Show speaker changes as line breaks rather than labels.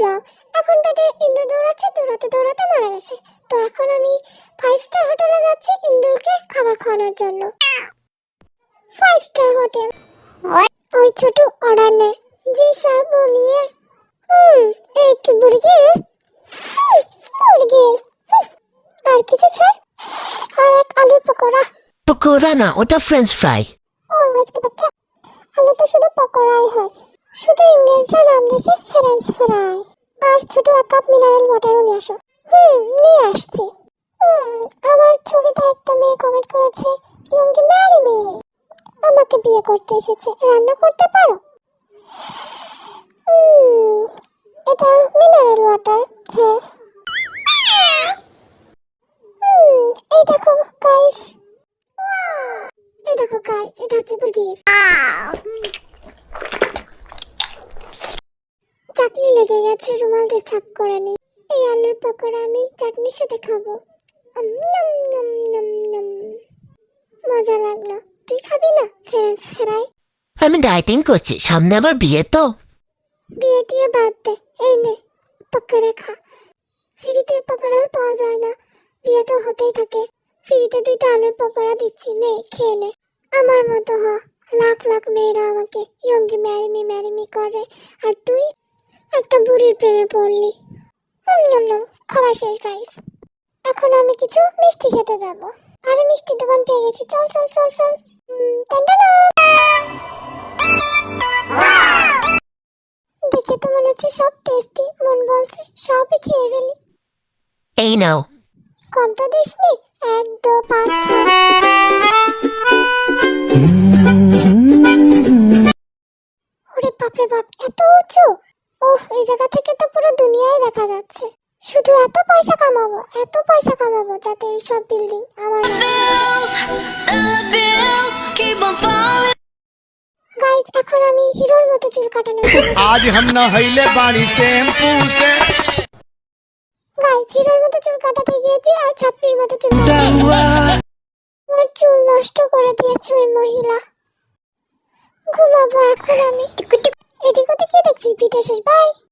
Blog. এখন পেটে ইন্দুর দৌড়াচ্ছে, দৌড়াতে দৌড়াতে মারা গেছে। তো এখন আমি 5 স্টার হোটেলে যাচ্ছি ইন্দুরকে খাবার খাওয়ানোর জন্য। 5 স্টার হোটেল। ওই ছোট অর্ডার নে। জি স্যার বলিए। एक बुर्गर। बुर्गर। আর কিছু স্যার? আর এক আলুর পকোড়া।
পকোড়া না, ওটা ফ্রেঞ্চ ফ্রাই।
ও আজকে বাচ্চা, আলু তো শুধু পকোড়াই হয়, শুধু ইংরেজরা নাম দিয়েছে ফ্রেঞ্চ ফ্রাই। আর ছোট এক কাপ মিনারেল ওয়াটারও নিয়ে আসো। নিয়ে আসছি। আমার ছবিতে একটা মেয়ে কমেন্ট করেছে, ইয়ংকে ম্যারি মি। আমাকে বিয়ে করতে এসেছে, রান্না করতে পারো? এটা মিনারেল ওয়াটার। হ্যাঁ। এই দেখো গাইস, এটা হচ্ছে বুর্গির। চাটনি লেগে গেছে, রুমাল দিয়ে ছাপ করে নি। এই আলুর পকোড়া আমি চাটনির সাথে খাবো। মজা লাগলো। তুই খাবি না ফ্রেঞ্চ ফ্রাই?
আমি ডায়েটিং করছি, সামনে আবার বিয়ে তো।
বিয়ে টিয়ে বাদ দে, এই নে পকোড়া খা। ফ্রিতে পকোড়া পাওয়া যায় না, বিয়ে তো হতেই থাকে। ফ্রিতে 2টা আলুর পকোড়া দিচ্ছি, নে খেয়ে নে। আমার মতো হ। লাখ লাখ মেয়েরা আমাকে ইয়ংকে ম্যারি মি করে, আর তুই একটা বুড়ির প্রেমে পড়লি। খাবার শেষ গাইস। এখন আমি কিছু মিষ্টি খেতে যাব। আরে মিষ্টির দোকান পেয়ে গেছি, চল চল চল চল। দেখে তো মনে হচ্ছে সব টেস্টি, মন বলছে সবই খেয়ে ফেলি।
এই নাও।
কম তো দিসনি, 1 2 5 6। ওরে বাপরে বাপ, এত উঁচু! ওহ, এই জায়গা থেকে তো পুরো দুনিয়াই দেখা যাচ্ছে। শুধু এত পয়সা কামাবো যাতে এই সব বিল্ডিং আমার গাইস। এখন আমি হিরোর মতো চুল কাটানো।
आज हम नहैले बाड़ी शैम्पू से।
গাইস, হিরোর মতো চুল কাটাতে গিয়েছি আর ছাপড়ির মতো চুল আমার চুল নষ্ট করে দিয়েছে ওই মহিলা। ঘুমাবো এখন আমি। এদিক ওদিক কি দেখছি, ভিডিও শেষ, বাই।